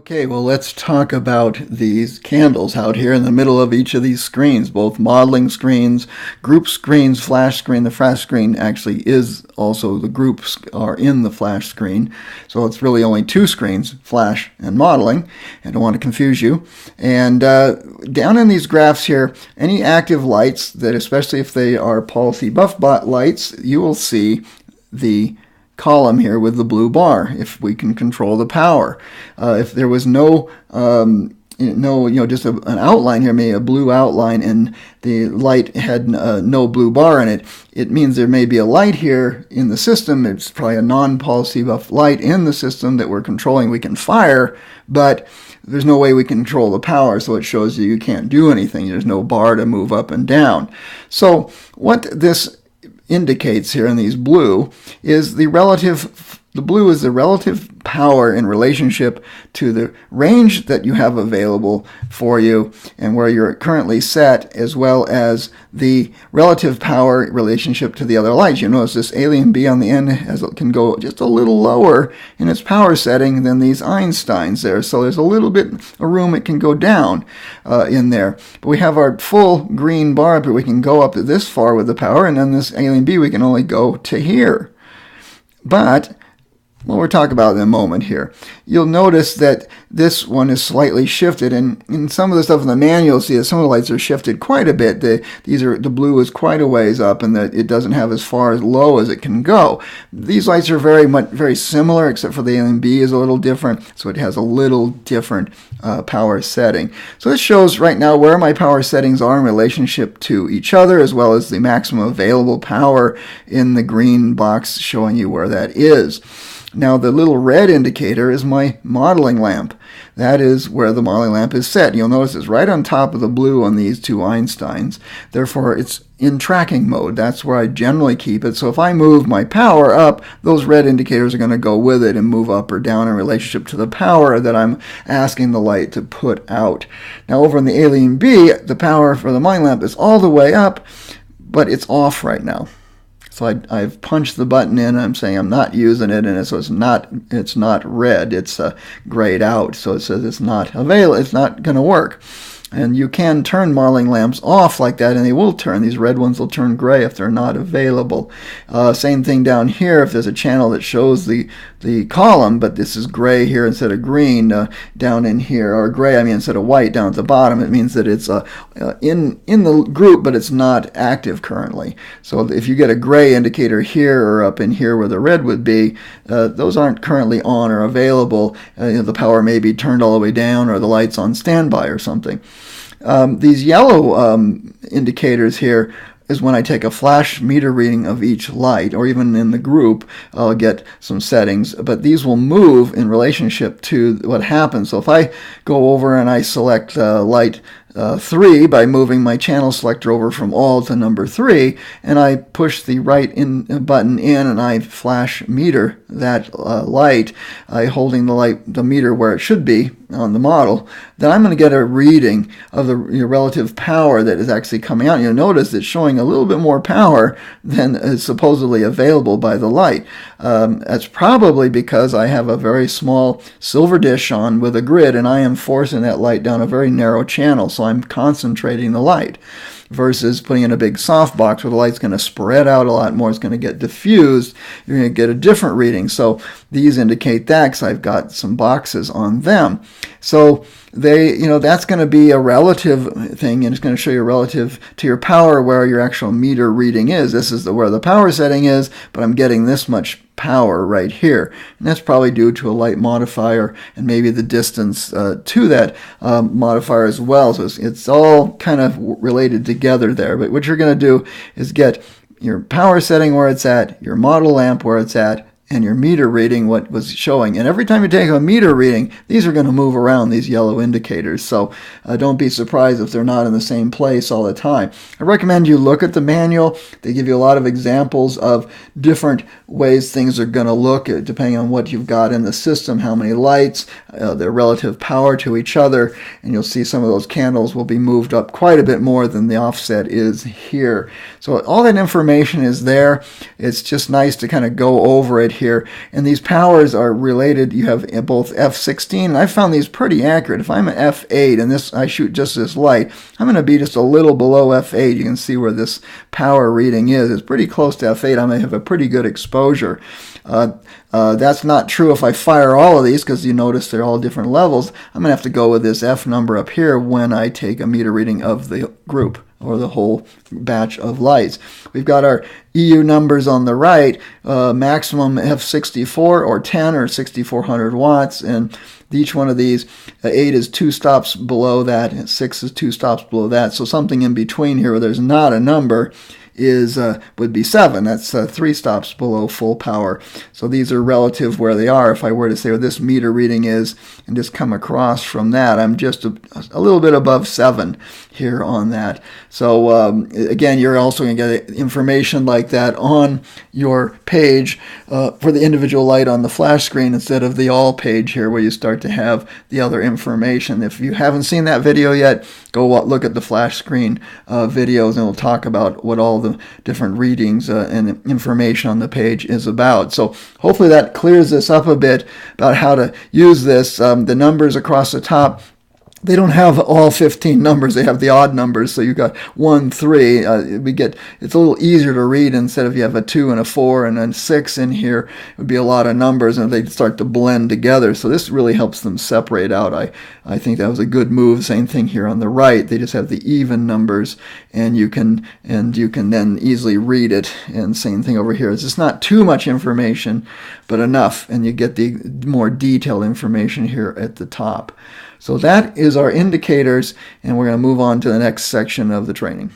Okay, well, let's talk about these candles out here in the middle of each of these screens, both modeling screens, group screens, flash screen. The flash screen actually is also, the groups are in the flash screen. So it's really only two screens, flash and modeling. I don't want to confuse you. And down in these graphs here, any active lights that, especially if they are policy buff lights, you will see the column here with the blue bar if we can control the power. If there was no just an outline here, maybe a blue outline, and the light had no blue bar in it, it means there may be a light here in the system. It's probably a non-policy buff light in the system that we're controlling. We can fire, but there's no way we can control the power, so it shows you can't do anything. There's no bar to move up and down. So what this indicates here in these blue is the blue is the relative power in relationship to the range that you have available for you and where you're currently set, as well as the relative power relationship to the other lights. You notice this Alien B on the end can go just a little lower in its power setting than these Einsteins there. So there's a little bit of room it can go down in there. But we have our full green bar up here. We can go up to this far with the power, and then this Alien B we can only go to here. But well, we'll talk about it in a moment here. You'll notice that this one is slightly shifted, and in some of the stuff in the manual, you'll see that some of the lights are shifted quite a bit. The blue is quite a ways up, and that it doesn't have as far as low as it can go. These lights are very similar, except for the Alien B is a little different, so it has a little different power setting. So this shows right now where my power settings are in relationship to each other, as well as the maximum available power in the green box showing you where that is. Now the little red indicator is my modeling lamp. That is where the modeling lamp is set. You'll notice it's right on top of the blue on these two Einsteins. Therefore, it's in tracking mode. That's where I generally keep it. So if I move my power up, those red indicators are going to go with it and move up or down in relationship to the power that I'm asking the light to put out. Now over in the Alien B, the power for the modeling lamp is all the way up, but it's off right now. So I've punched the button in, and I'm saying I'm not using it, and so it's not red, it's grayed out, so it says it's not available, it's not going to work. And you can turn modeling lamps off like that, and they will turn. These red ones will turn gray if they're not available. Same thing down here. If there's a channel that shows the column, but this is gray here instead of green down in here, or gray, instead of white down at the bottom, it means that it's in the group, but it's not active currently. So if you get a gray indicator here or up in here where the red would be, those aren't currently on or available. The power may be turned all the way down, or the light's on standby or something. These yellow indicators here is when I take a flash meter reading of each light, or even in the group, I'll get some settings, but these will move in relationship to what happens. So if I go over and I select light 3 by moving my channel selector over from all to number 3, and I push the right button in and I flash meter that light, holding the meter where it should be on the model, then I'm going to get a reading of the relative power that is actually coming out. You'll notice it's showing a little bit more power than is supposedly available by the light. That's probably because I have a very small silver dish on with a grid, and I am forcing that light down a very narrow channel, so I'm concentrating the light, versus putting in a big softbox where the light's going to spread out a lot more. It's going to get diffused. You're going to get a different reading. So these indicate that because I've got some boxes on them. So that's going to be a relative thing, and it's going to show you relative to your power where your actual meter reading is. This is where the power setting is, but I'm getting this much power right here. And that's probably due to a light modifier and maybe the distance to that modifier as well. So it's all kind of related together there. But what you're going to do is get your power setting where it's at, your model lamp where it's at, and your meter reading what was showing. And every time you take a meter reading, these are going to move around, these yellow indicators. So don't be surprised if they're not in the same place all the time. I recommend you look at the manual. They give you a lot of examples of different ways things are going to look depending on what you've got in the system, how many lights, their relative power to each other. And you'll see some of those candles will be moved up quite a bit more than the offset is here. So all that information is there. It's just nice to kind of go over it here, and these powers are related. You have both F16, and I found these pretty accurate. If I'm at F8 and I shoot just this light, I'm going to be just a little below F8. You can see where this power reading is. It's pretty close to F8. I'm going to have a pretty good exposure. That's not true if I fire all of these, because you notice they're all different levels. I'm going to have to go with this F number up here when I take a meter reading of the group or the whole batch of lights. We've got our EU numbers on the right, maximum F64 or 10 or 6400 watts, and each one of these, 8 is 2 stops below that, and 6 is 2 stops below that. So something in between here where there's not a number would be 7. That's 3 stops below full power. So these are relative where they are. If I were to say what this meter reading is and just come across from that, I'm just a little bit above 7 here on that. So again, you're also going to get information like that on your page for the individual light on the flash screen instead of the all page here where you start to have the other information. If you haven't seen that video yet, go look at the flash screen videos, and we'll talk about what all the different readings and information on the page is about. So hopefully that clears this up a bit about how to use this. The numbers across the top, they don't have all 15 numbers. They have the odd numbers. So you've got 1, 3. It's a little easier to read instead of you have a 2 and a 4 and then 6 in here. It would be a lot of numbers, and they start to blend together. So this really helps them separate out. I think that was a good move. Same thing here on the right. They just have the even numbers, and you can then easily read it. And same thing over here. It's just not too much information, but enough, and you get the more detailed information here at the top. So that is our indicators, and we're going to move on to the next section of the training.